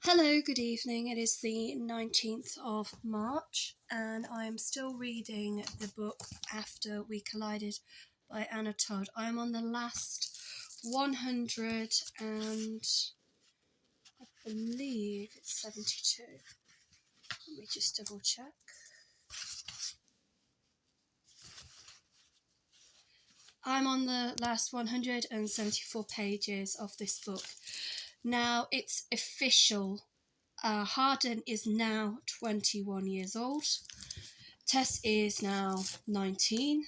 Hello, good evening. It is the 19th of March, and I am still reading the book After We Collided by Anna Todd. I am on the last 100 and I believe it's 72. Let me just double check. I'm on the last 174 pages of this book. Now, it's official. Harden is now 21 years old. Tess is now 19.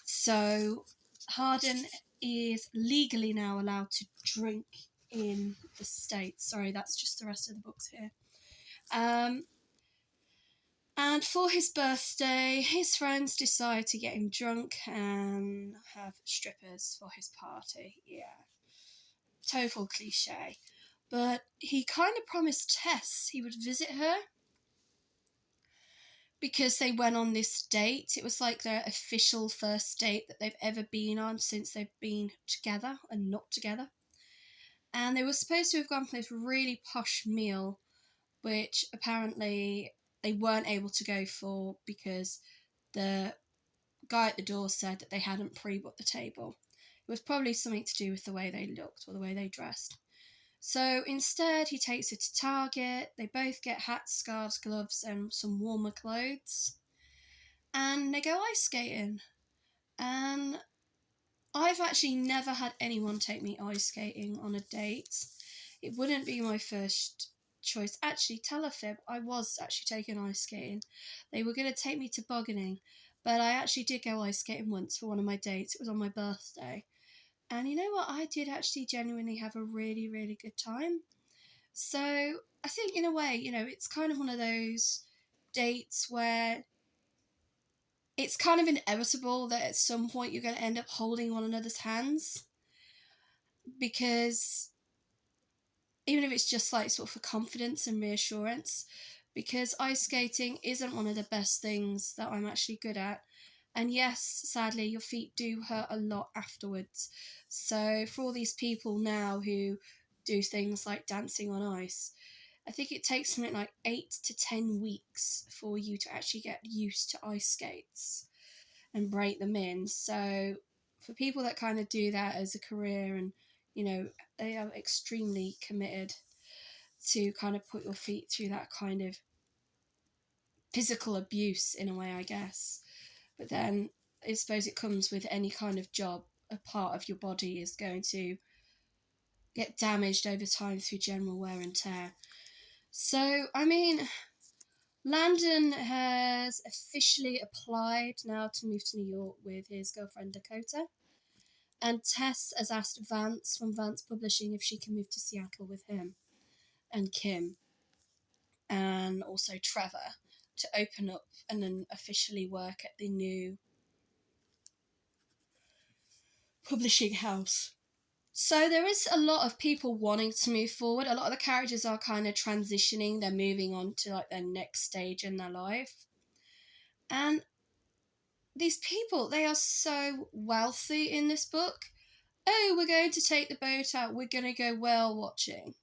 So Harden is legally now allowed to drink in the States. Sorry, that's just the rest of the books here. And for his birthday, his friends decide to get him drunk and have strippers for his party. Yeah, total cliche. But he kind of promised Tess he would visit her because they went on this date. It was like their official first date that they've ever been on since they've been together and not together. And they were supposed to have gone for this really posh meal, which apparently they weren't able to go for because the guy at the door said that they hadn't pre-booked the table. It was probably something to do with the way they looked or the way they dressed. So instead, he takes her to Target. They both get hats, scarves, gloves, and some warmer clothes. And they go ice skating. And I've actually never had anyone take me ice skating on a date. It wouldn't be my first choice. Actually, tell a fib, I was actually taking ice skating. They were going to take me tobogganing, but I actually did go ice skating once for one of my dates. It was on my birthday. And you know what? I did actually genuinely have a really, really good time. So I think in a way, it's kind of one of those dates where it's kind of inevitable that at some point you're going to end up holding one another's hands, because even if it's just like sort of for confidence and reassurance, because ice skating isn't one of the best things that I'm actually good at. And yes, sadly, your feet do hurt a lot afterwards. So for all these people now who do things like dancing on ice, I think it takes something like 8 to 10 weeks for you to actually get used to ice skates and break them in. So for people that kind of do that as a career, and they are extremely committed to kind of put your feet through that kind of physical abuse in a way, I guess. But then I suppose it comes with any kind of job. A part of your body is going to get damaged over time through general wear and tear. So, I mean, Landon has officially applied now to move to New York with his girlfriend Dakota. And Tess has asked Vance from Vance Publishing if she can move to Seattle with him and Kim and also Trevor to open up and then officially work at the new publishing house. So there is a lot of people wanting to move forward. A lot of the characters are kind of transitioning. They're moving on to like their next stage in their life. And these people, they are so wealthy in this book. Oh, we're going to take the boat out. We're going to go whale watching.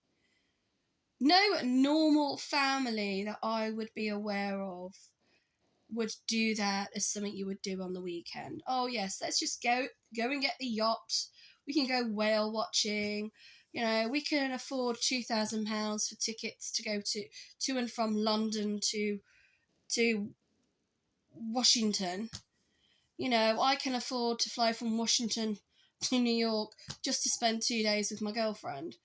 No normal family that I would be aware of would do that as something you would do on the weekend. Oh yes, let's just go and get the yacht. We can go whale watching. We can afford £2,000 for tickets to go to and from London to Washington. I can afford to fly from Washington to New York just to spend 2 days with my girlfriend.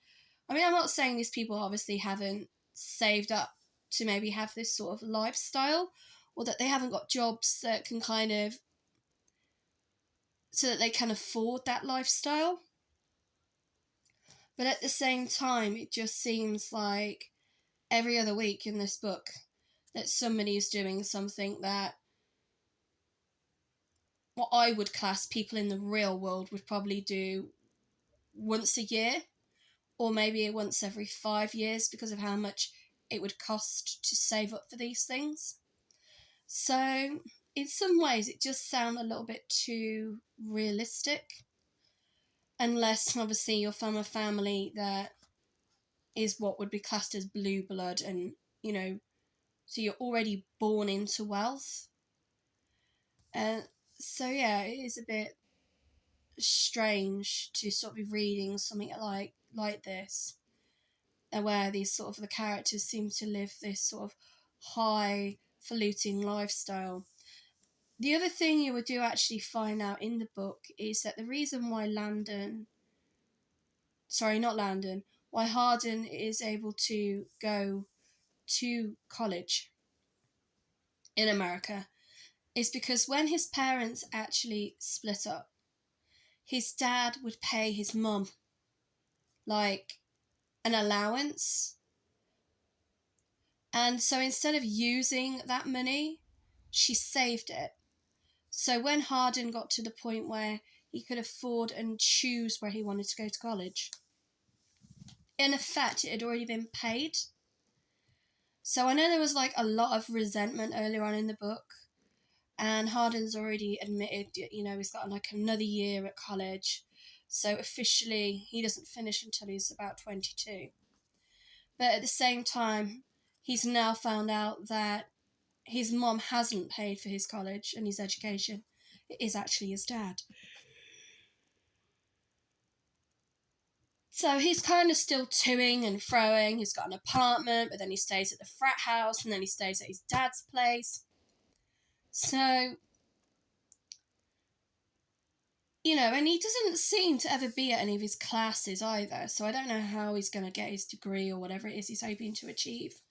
I mean, I'm not saying these people obviously haven't saved up to maybe have this sort of lifestyle, or that they haven't got jobs that can kind of, so that they can afford that lifestyle. But at the same time, it just seems like every other week in this book that somebody is doing something that what I would class people in the real world would probably do once a year, or maybe once every 5 years, because of how much it would cost to save up for these things. So in some ways it just sounds a little bit too realistic, unless obviously you're from a family that is what would be classed as blue blood, and, you know, so you're already born into wealth. And so, yeah, it is a bit strange to sort of be reading something like this, and where these sort of the characters seem to live this sort of highfalutin lifestyle. The other thing you would do actually find out in the book is that the reason why why Harden is able to go to college in America is because when his parents actually split up, his dad would pay his mum like an allowance. And so instead of using that money, she saved it. So when Harden got to the point where he could afford and choose where he wanted to go to college, in effect, it had already been paid. So I know there was like a lot of resentment earlier on in the book, and Harden's already admitted, you know, he's got like another year at college. So officially, he doesn't finish until he's about 22. But at the same time, he's now found out that his mom hasn't paid for his college and his education. It is actually his dad. So he's kind of still toing and froing. He's got an apartment, but then he stays at the frat house, and then he stays at his dad's place. So, you know, and he doesn't seem to ever be at any of his classes either. So I don't know how he's going to get his degree or whatever it is he's hoping to achieve.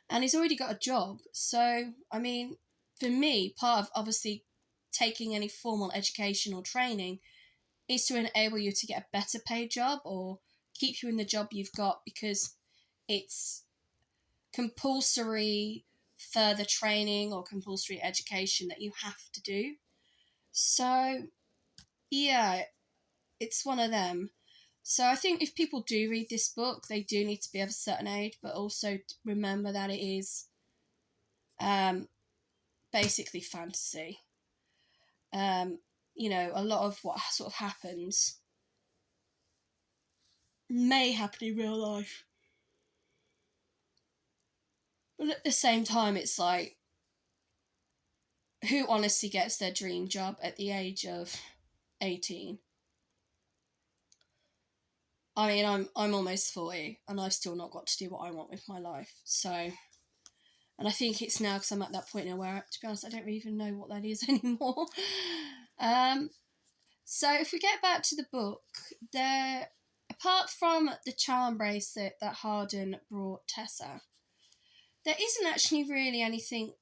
And he's already got a job. So, I mean, for me, part of obviously taking any formal education or training is to enable you to get a better paid job or keep you in the job you've got, because it's compulsory further training or compulsory education that you have to do. So, yeah, it's one of them. So I think if people do read this book, they do need to be of a certain age, but also remember that it is basically fantasy. You know, a lot of what sort of happens may happen in real life. But at the same time, it's like, who honestly gets their dream job at the age of 18? I mean, I'm almost 40, and I've still not got to do what I want with my life. So, and I think it's now because I'm at that point now where, to be honest, I don't really even know what that is anymore. So if we get back to the book, there, apart from the charm bracelet that Harden brought Tessa, there isn't actually really anything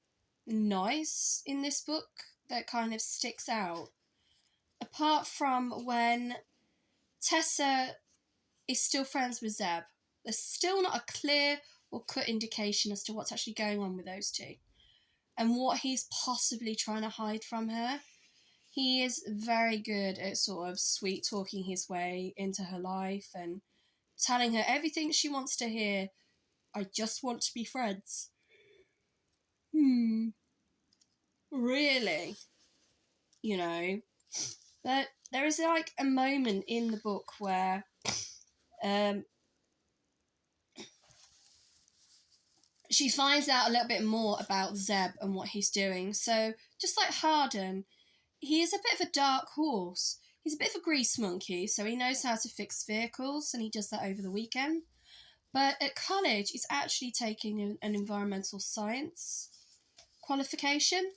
nice in this book that kind of sticks out. Apart from when Tessa is still friends with Zeb, there's still not a clear or cut indication as to what's actually going on with those two and what he's possibly trying to hide from her. He is very good at sort of sweet talking his way into her life and telling her everything she wants to hear. I just want to be friends. Really? You know? But there is like a moment in the book where she finds out a little bit more about Zeb and what he's doing. So, just like Harden, he is a bit of a dark horse. He's a bit of a grease monkey, so he knows how to fix vehicles, and he does that over the weekend. But at college, he's actually taking an environmental science qualification.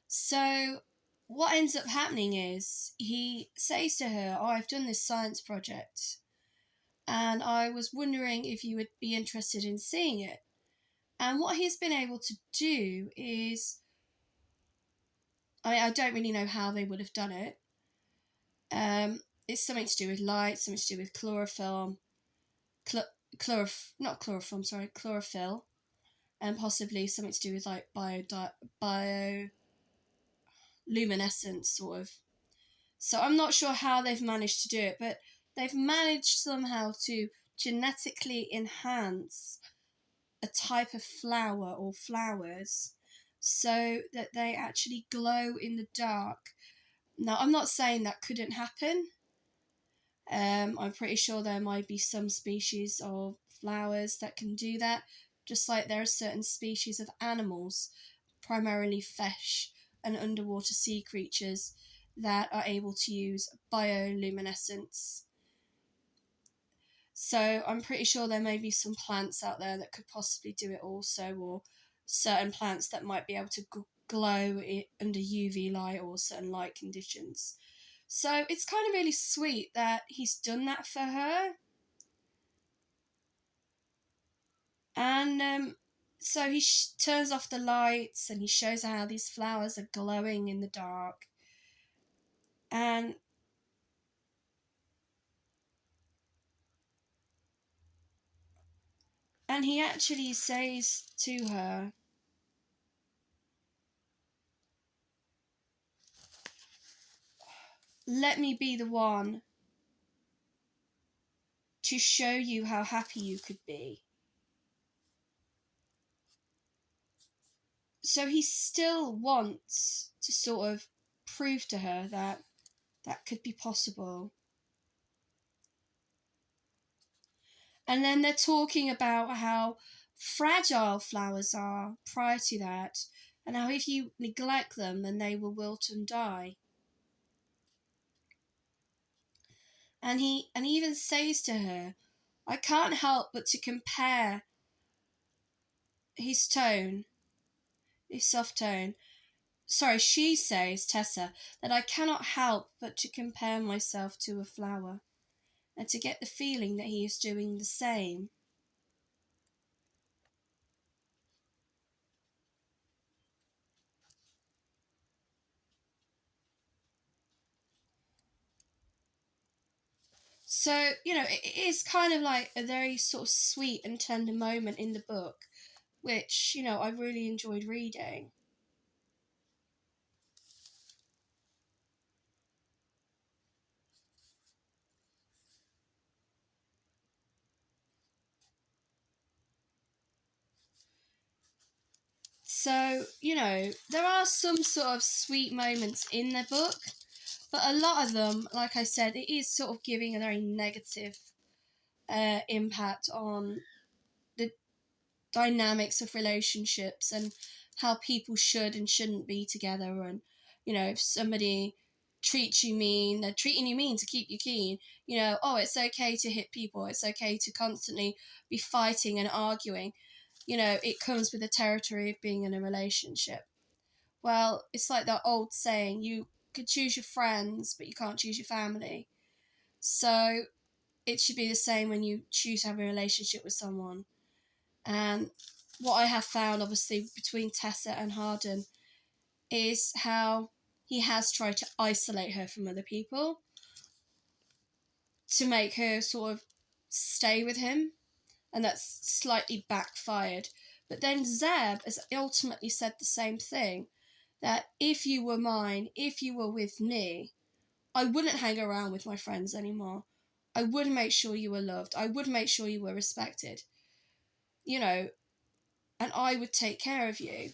So, what ends up happening is he says to her, "Oh, I've done this science project, and I was wondering if you would be interested in seeing it." And what he's been able to do is, I don't really know how they would have done it. It's something to do with light, something to do with chlorophyll, chlorophyll, and possibly something to do with like bioluminescence sort of. So I'm not sure how they've managed to do it, but they've managed somehow to genetically enhance a type of flower or flowers so that they actually glow in the dark. Now, I'm not saying that couldn't happen, I'm pretty sure there might be some species of flowers that can do that, just like there are certain species of animals, primarily fish and underwater sea creatures, that are able to use bioluminescence. So I'm pretty sure there may be some plants out there that could possibly do it also, or certain plants that might be able to glow under UV light or certain light conditions. So it's kind of really sweet that he's done that for her. And so he turns off the lights and he shows her how these flowers are glowing in the dark. And he actually says to her, "Let me be the one to show you how happy you could be." So he still wants to sort of prove to her that that could be possible. And then they're talking about how fragile flowers are prior to that, and how if you neglect them, then they will wilt and die. And he even says to her, "I can't help but to compare," his tone, his soft tone. Sorry, she says, Tessa, that "I cannot help but to compare myself to a flower, and to get the feeling that he is doing the same." So, it is kind of like a very sort of sweet and tender moment in the book, which, I really enjoyed reading. So, there are some sort of sweet moments in the book, but a lot of them, like I said, it is sort of giving a very negative impact on the dynamics of relationships and how people should and shouldn't be together. And, if somebody treats you mean, they're treating you mean to keep you keen. Oh, it's okay to hit people, it's okay to constantly be fighting and arguing. It comes with the territory of being in a relationship. Well, it's like that old saying, you could choose your friends, but you can't choose your family. So it should be the same when you choose to have a relationship with someone. And what I have found, obviously, between Tessa and Harden is how he has tried to isolate her from other people to make her sort of stay with him, and that's slightly backfired. But then Zeb has ultimately said the same thing, that if you were mine, if you were with me, I wouldn't hang around with my friends anymore. I would make sure you were loved. I would make sure you were respected. And I would take care of you.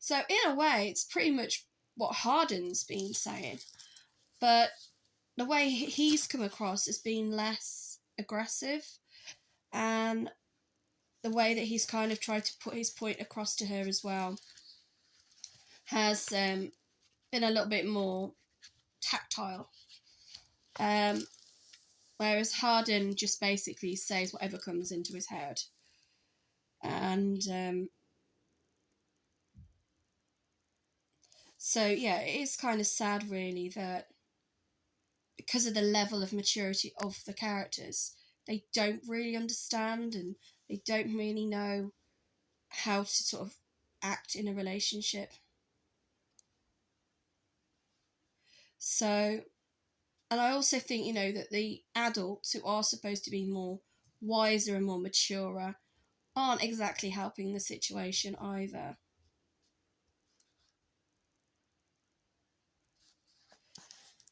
So in a way, it's pretty much what Harden's been saying. But the way he's come across as being less aggressive, and the way that he's kind of tried to put his point across to her as well has been a little bit more tactile. Whereas Harden just basically says whatever comes into his head. And so, yeah, it is kind of sad, really, that because of the level of maturity of the characters, they don't really understand and they don't really know how to sort of act in a relationship. So, and I also think, that the adults who are supposed to be more wiser and more mature aren't exactly helping the situation either.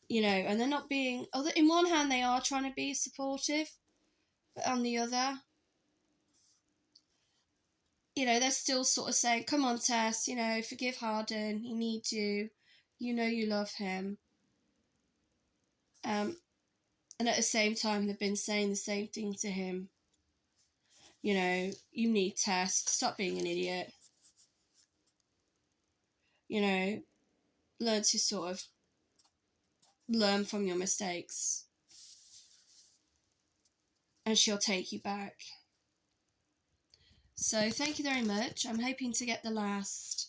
And they're not being, in one hand they are trying to be supportive, but on the other, they're still sort of saying, "Come on, Tess, forgive Harden, you need to, you love him." And at the same time, they've been saying the same thing to him. You know, you need tests, stop being an idiot. You know, learn to sort of learn from your mistakes. And she'll take you back. So thank you very much. I'm hoping to get the last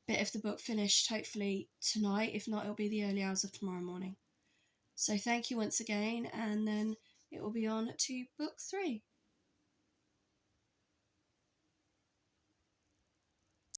bit of the book finished hopefully tonight. If not, it'll be the early hours of tomorrow morning. So thank you once again, and then it will be on to book 3.